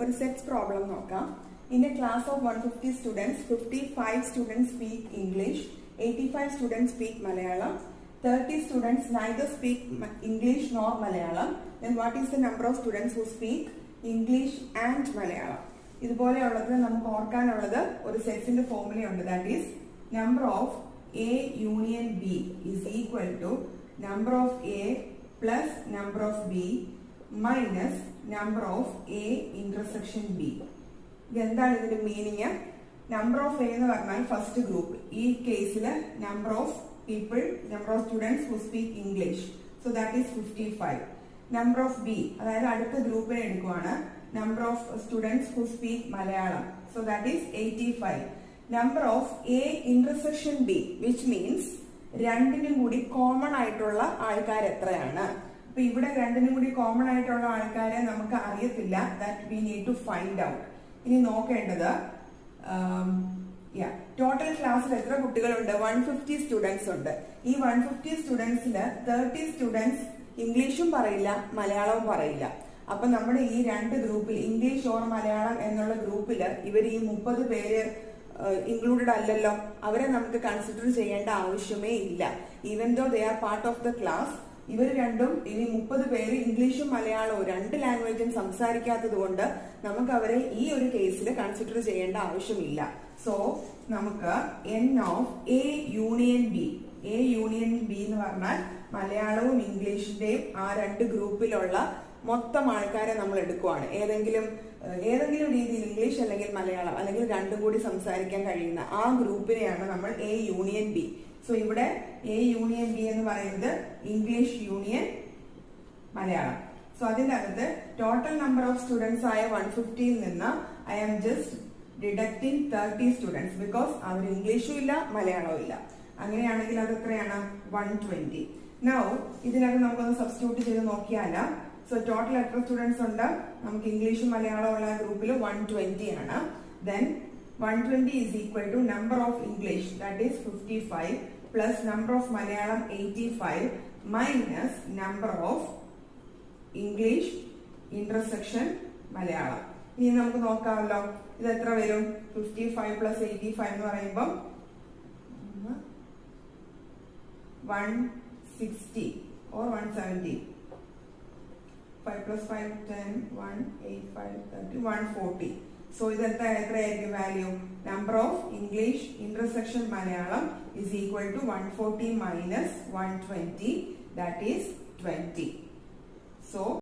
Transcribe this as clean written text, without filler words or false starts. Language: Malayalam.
ഒരു സെറ്റ് പ്രോബ്ലം നോക്കാം. In a class of 150 students, 55 students speak English, 85 students speak Malayalam, 30 students neither speak English nor Malayalam. Then what is the number of students who speak English and Malayalam? ഇതുപോലെയുള്ളത് നമുക്ക് ഓർക്കാനുള്ളത് ഒരു സെറ്റിന്റെ ഫോർമുലയുണ്ട്. That is number of A union B is equal to number of A plus number of B minus number of A intersection B. ഇതെന്താണ് ഇതിന്റെ മീനിങ്? നമ്പർ ഓഫ് എ എന്ന് പറഞ്ഞാൽ ഫസ്റ്റ് ഗ്രൂപ്പ്, ഈ കേസിൽ number of people, number of students who speak English, so that is 55. Number of B അതായത് അടുത്ത ഗ്രൂപ്പിനെ എടുക്കുവാണ്, number of students who speak Malayalam, so that is 85. Number of A intersection B which means രണ്ടിനും കൂടി കോമൺ ആയിട്ടുള്ള ആൾക്കാർ എത്രയാണ്. അപ്പൊ ഇവിടെ രണ്ടിനും കൂടി കോമൺ ആയിട്ടുള്ള ആൾക്കാരെ നമുക്ക് അറിയത്തില്ല. That we need to find out. ഇനി നോക്കേണ്ടത് ടോട്ടൽ ക്ലാസ്സിൽ എത്ര കുട്ടികളുണ്ട്? 150 സ്റ്റുഡൻസ് ഉണ്ട്. ഈ 150 സ്റ്റുഡൻസിൽ 30 സ്റ്റുഡൻസ് ഇംഗ്ലീഷും പറയില്ല മലയാളവും പറയില്ല. അപ്പൊ നമ്മുടെ ഈ രണ്ട് ഗ്രൂപ്പിൽ ഇംഗ്ലീഷ് ഓർ മലയാളം എന്നുള്ള ഗ്രൂപ്പിൽ ഇവർ ഈ 30 പേര് ഇൻക്ലൂഡഡ് അല്ലല്ലോ. അവരെ നമുക്ക് കൺസിഡർ ചെയ്യേണ്ട ആവശ്യമേ ഇല്ല. Even though they are part of the class, ഇവർ രണ്ടും ഇനി 30 പേര് ഇംഗ്ലീഷും മലയാളവും രണ്ട് ലാംഗ്വേജും സംസാരിക്കാത്തത് കൊണ്ട് നമുക്ക് അവരെ ഈ ഒരു കേസിൽ കൺസിഡർ ചെയ്യേണ്ട ആവശ്യമില്ല. സോ നമുക്ക് N of A union B, A union B എന്ന് പറഞ്ഞാൽ മലയാളവും ഇംഗ്ലീഷിന്റെയും ആ രണ്ട് ഗ്രൂപ്പിലുള്ള മൊത്തം ആൾക്കാരെ നമ്മൾ എടുക്കുവാണ്. ഏതെങ്കിലും രീതിയിൽ ഇംഗ്ലീഷ് അല്ലെങ്കിൽ മലയാളം അല്ലെങ്കിൽ രണ്ടും കൂടി സംസാരിക്കാൻ കഴിയുന്ന ആ ഗ്രൂപ്പിനെയാണ് നമ്മൾ എ യൂണിയൻ ബി. സോ ഇവിടെ എ യൂണിയൻ ബി എന്ന് പറയുന്നത് ഇംഗ്ലീഷ് യൂണിയൻ മലയാളം. സോ അതിന്റെ അകത്ത് ടോട്ടൽ നമ്പർ ഓഫ് സ്റ്റുഡൻസ് ആയ 150ൽ നിന്ന് I am just deducting 30 students because അവർ ഇംഗ്ലീഷും ഇല്ല മലയാളവും ഇല്ല. അങ്ങനെയാണെങ്കിൽ അത് എത്രയാണ്? 120. നൗ ഇതിനകത്ത് നമുക്കൊന്ന് സബ്സ്റ്റിറ്റ്യൂട്ട് ചെയ്ത് നോക്കിയാലോ. സോ ടോട്ടൽ എത്ര സ്റ്റുഡൻസ് ഉണ്ട്? നമുക്ക് ഇംഗ്ലീഷും മലയാളവും ഉള്ള ഗ്രൂപ്പിൽ 120 ആണ്. Then 120 is equal to number of English, that is 55, plus number of Malayalam 85 minus number of English intersection Malayalam. ഇനി നമുക്ക് നോക്കാമല്ലോ ഇത് എത്ര വരും? 55 plus 85 എന്ന് പറയുമ്പോൾ 160 or 170. 5 plus 5 10 1 8 5 30 140. So is that the value? Number of English intersection Malayalam is equal to 140 minus 120, that is 20. So